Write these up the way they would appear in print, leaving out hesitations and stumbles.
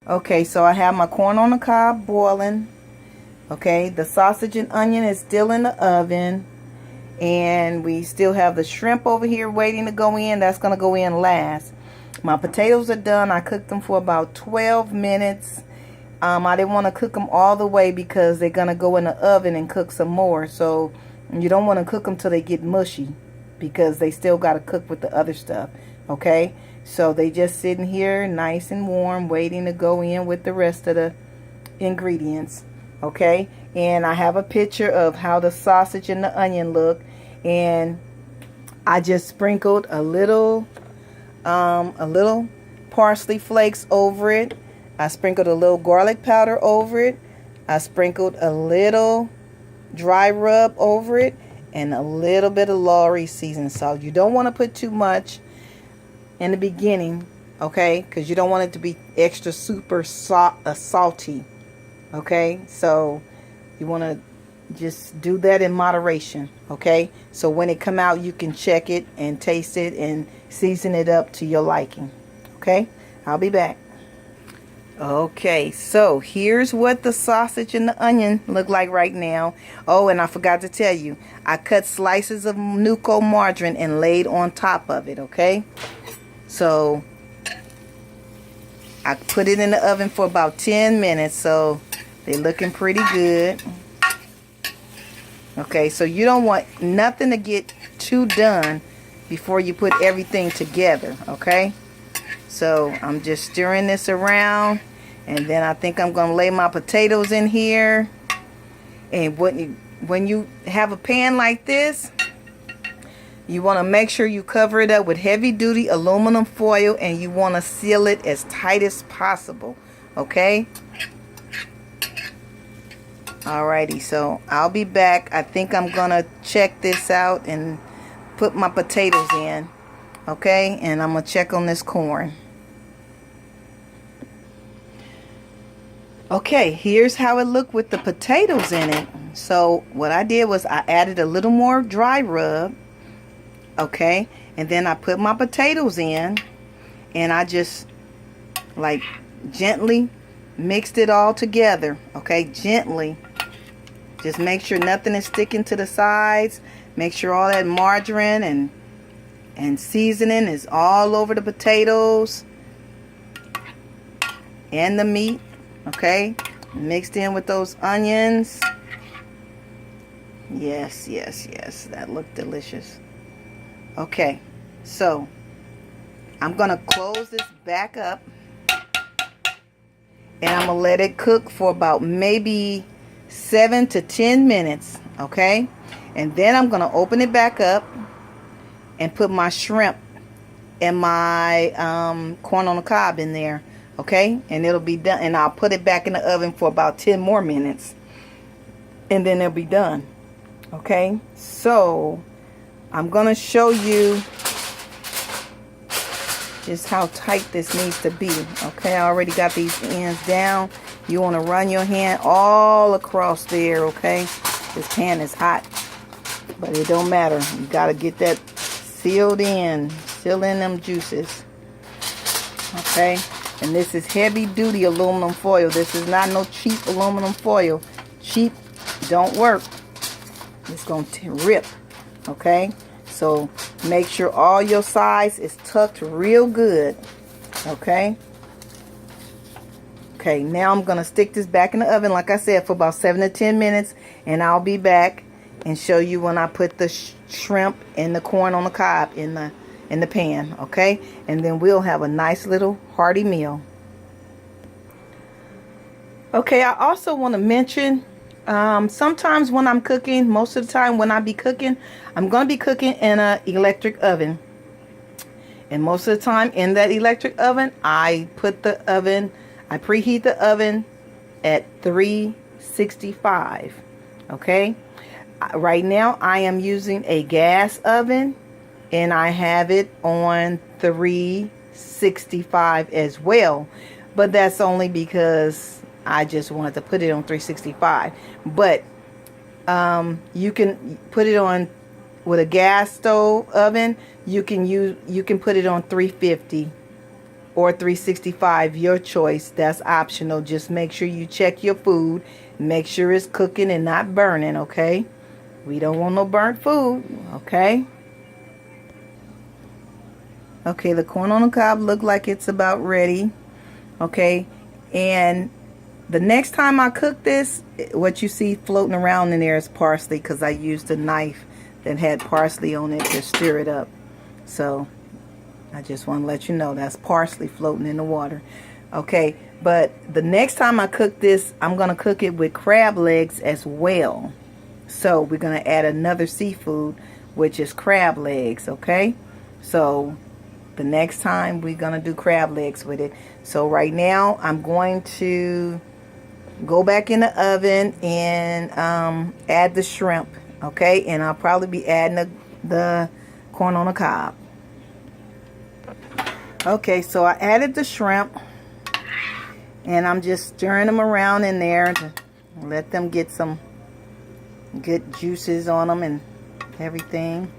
Okay, so I have my corn on the cob boiling. Okay, the sausage and onion is still in the oven. And we still have the shrimp over here waiting to go in. That's going to go in last. My potatoes are done. I cooked them for about 12 minutes. I didn't want to cook them all the way because they're going to go in the oven and cook some more. So you don't want to cook them till they get mushy because they still got to cook with the other stuff. Okay, so they just sitting here nice and warm waiting to go in with the rest of the ingredients. Okay, and I have a picture of how the sausage and the onion look, and I just sprinkled a little parsley flakes over it. I sprinkled a little garlic powder over it. I sprinkled a little dry rub over it and a little bit of Lawry seasoned salt. You don't want to put too much in the beginning, okay, because you don't want it to be extra super salty. Okay, so you want to just do that in moderation. Okay, so when it come out, you can check it and taste it and season it up to your liking. Okay, I'll be back. Okay, so here's what the sausage and the onion look like right now. Oh, and I forgot to tell you, I cut slices of Nuco margarine and laid on top of it. Okay, so I put it in the oven for about 10 minutes, so they're looking pretty good. Okay, so you don't want nothing to get too done before you put everything together. Okay, so I'm just stirring this around, and then I think I'm going to lay my potatoes in here. And when you have a pan like this, you want to make sure you cover it up with heavy duty aluminum foil, and you want to seal it as tight as possible. Okay, alrighty, so I'll be back. I think I'm gonna check this out and put my potatoes in. Okay, and I'm gonna check on this corn. Okay, here's how it looked with the potatoes in it. So what I did was I added a little more dry rub. Okay, and then I put my potatoes in, and I just like gently mixed it all together. Okay, gently. Just make sure nothing is sticking to the sides. Make sure all that margarine and seasoning is all over the potatoes and the meat. Okay, mixed in with those onions. Yes, yes, yes, that looked delicious. Okay, so I'm gonna close this back up, and I'm gonna let it cook for about maybe 7 to 10 minutes. Okay, and then I'm gonna open it back up and put my shrimp and my corn on the cob in there. Okay, and it'll be done, and I'll put it back in the oven for about 10 more minutes, and then it'll be done. Okay, so I'm gonna show you just how tight this needs to be. Okay, I already got these ends down. You want to run your hand all across there. Okay, this pan is hot, but it don't matter. You got to get that sealed in, seal in them juices. Okay, and this is heavy duty aluminum foil. This is not no cheap aluminum foil. Cheap don't work. It's going to rip. Okay, so make sure all your sides is tucked real good. Okay. Okay, now I'm going to stick this back in the oven, like I said, for about 7 to 10 minutes. And I'll be back and show you when I put the shrimp and the corn on the cob in the pan. Okay, and then we'll have a nice little hearty meal. Okay, I also want to mention, sometimes when I'm cooking, most of the time when I be cooking, I'm going to be cooking in an electric oven. And most of the time in that electric oven, I preheat the oven at 365. Okay, right now I am using a gas oven, and I have it on 365 as well, but that's only because I just wanted to put it on 365. But you can put it on with a gas stove oven. You can put it on 350 or 365, your choice. That's optional. Just make sure you check your food. Make sure it's cooking and not burning, okay? We don't want no burnt food, okay? Okay, the corn on the cob look like it's about ready, okay? And the next time I cook this, what you see floating around in there is parsley, because I used a knife that had parsley on it to stir it up. So I just want to let you know that's parsley floating in the water. Okay, but the next time I cook this, I'm going to cook it with crab legs as well. So we're going to add another seafood, which is crab legs, okay? So the next time we're going to do crab legs with it. So right now I'm going to go back in the oven and add the shrimp, okay? And I'll probably be adding the corn on the cob. Okay, so I added the shrimp and I'm just stirring them around in there to let them get some good juices on them and everything.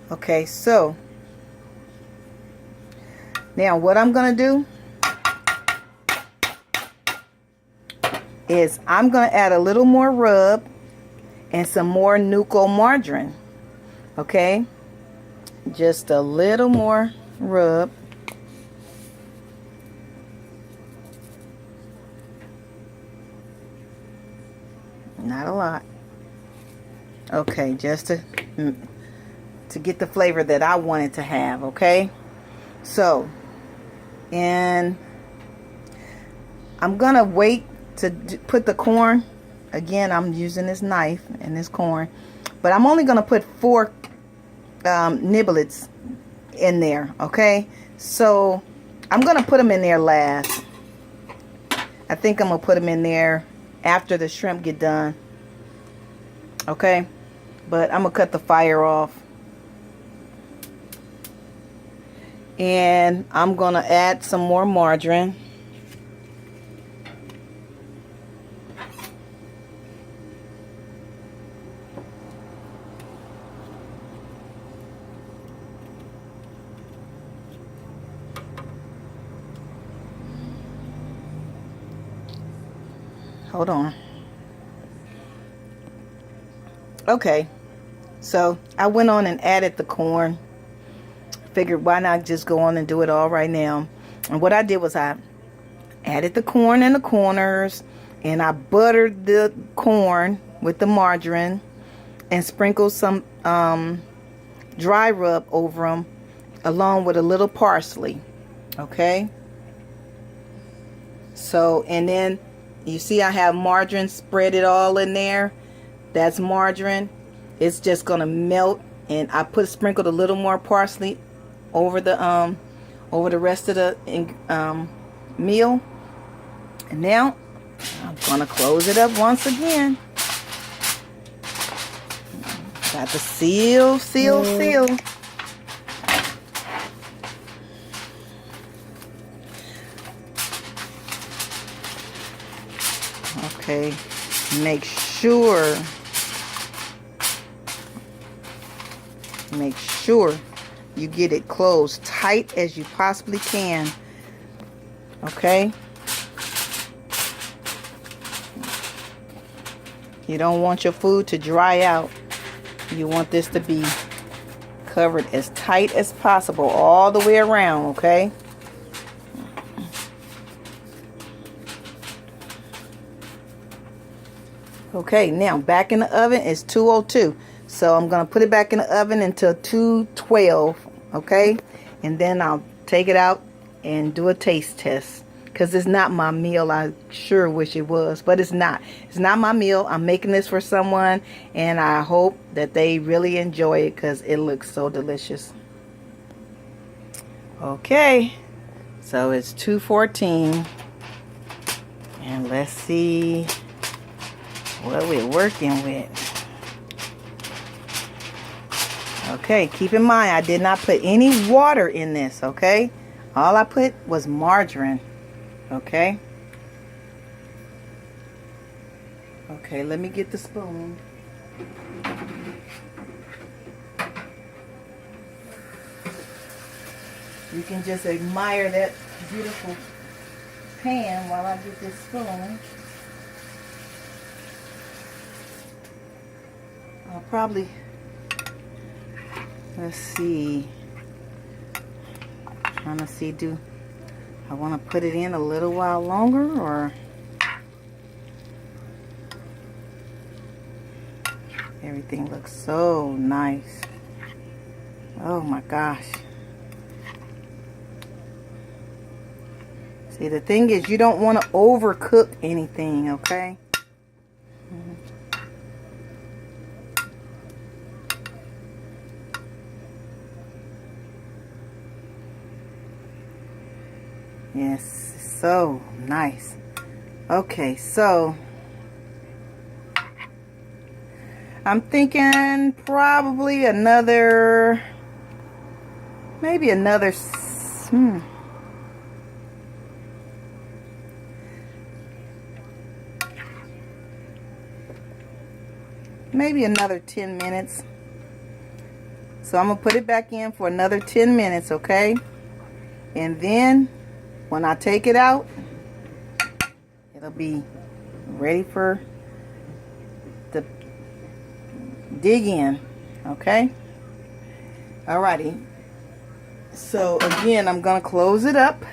Okay, so now what I'm gonna do is I'm gonna add a little more rub and some more Nuco margarine. Okay, just a little more rub. Not a lot. Okay, just to get the flavor that I wanted to have, okay? So, and I'm gonna wait to put the corn. Again, I'm using this knife and this corn, but I'm only gonna put 4 niblets in there, okay? So I'm gonna put them in there last. I think I'm gonna put them in there after the shrimp get done, okay? But I'm gonna cut the fire off. And I'm gonna add some more margarine. Hold on. Okay, so I went on and added the corn. Figured why not just go on and do it all right now. And what I did was I added the corn in the corners, and I buttered the corn with the margarine and sprinkled some dry rub over them along with a little parsley. Okay, so, and then you see I have margarine spread it all in there. That's margarine. It's just gonna melt, and I sprinkled a little more parsley over the rest of the meal. And now I'm gonna close it up once again. Got the seal. Okay, make sure you get it closed tight as you possibly can. Okay, you don't want your food to dry out. You want this to be covered as tight as possible all the way around. Okay, okay, now back in the oven is 202. So I'm going to put it back in the oven until 212, okay? And then I'll take it out and do a taste test. Because it's not my meal. I sure wish it was, but it's not. It's not my meal. I'm making this for someone, and I hope that they really enjoy it because it looks so delicious. Okay, so it's 2:14. And let's see what we're working with. Okay, keep in mind I did not put any water in this, okay? All I put was margarine, okay? Okay, let me get the spoon. You can just admire that beautiful pan while I get this spoon. I'll probably, let's see, trying to see, do I want to put it in a little while longer, or everything looks so nice. Oh my gosh. See, the thing is, you don't want to overcook anything, okay? Yes, so nice. Okay, so I'm thinking probably another, maybe another, maybe another 10 minutes. So I'm gonna put it back in for another 10 minutes, okay? And then when I take it out, it'll be ready for the dig in, okay? Alrighty. So again, I'm gonna close it up.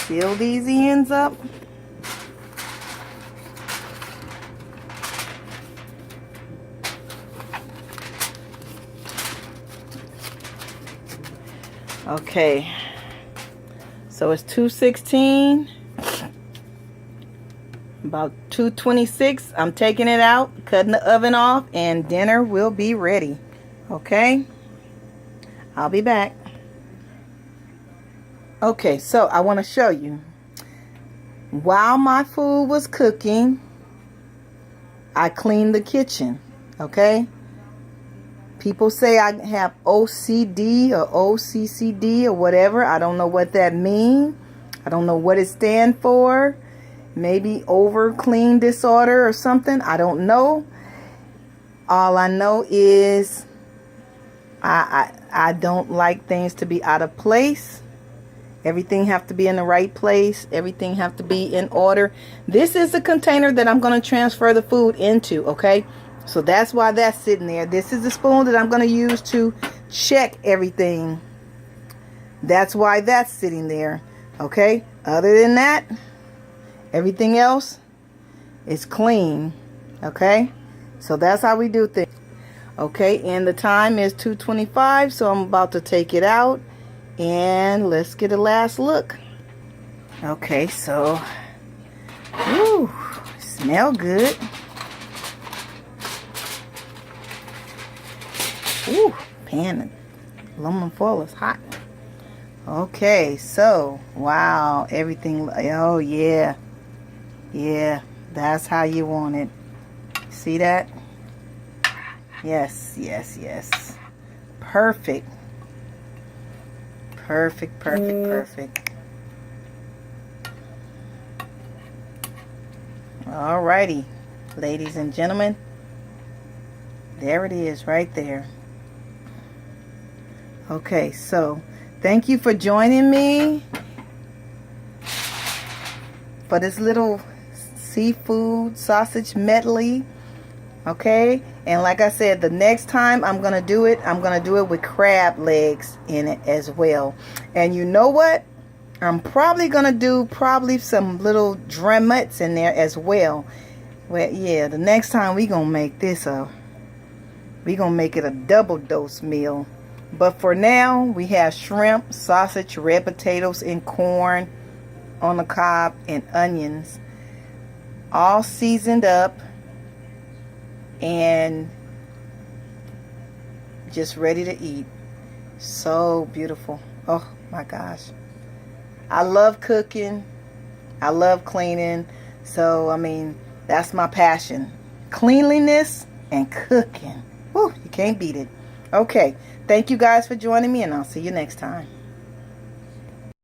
Seal these ends up. Okay, so it's 2:16, about 2:26. I'm taking it out, cutting the oven off, and dinner will be ready. Okay, I'll be back. Okay, so I want to show you. While my food was cooking, I cleaned the kitchen. Okay. People say I have OCD or OCCD or whatever. I don't know what that means. I don't know what it stands for. Maybe over clean disorder or something. I don't know. All I know is I don't like things to be out of place. Everything have to be in the right place. Everything have to be in order. This is the container that I'm going to transfer the food into, okay? So that's why that's sitting there. This is the spoon that I'm going to use to check everything. That's why that's sitting there. Okay. Other than that, everything else is clean. Okay. So that's how we do things. Okay. And the time is 2:25. So I'm about to take it out. And let's get a last look. Okay. So, ooh, smell good. Ooh, pan, aluminum foil is hot. Okay, so, wow, everything, oh yeah, yeah, that's how you want it. See that? Yes, yes, yes. Perfect. Perfect, perfect, perfect. Alrighty, ladies and gentlemen, there it is right there. Okay, so thank you for joining me for this little seafood sausage medley. Okay, and like I said, the next time I'm gonna do it with crab legs in it as well. And you know what? I'm probably gonna do some little drumettes in there as well. Well, yeah, the next time we gonna make it a double dose meal. But for now, we have shrimp, sausage, red potatoes, and corn on the cob, and onions, all seasoned up and just ready to eat. So beautiful. Oh my gosh. I love cooking. I love cleaning. So, I mean, that's my passion. Cleanliness and cooking. Woo, you can't beat it. Okay. Thank you guys for joining me, and I'll see you next time.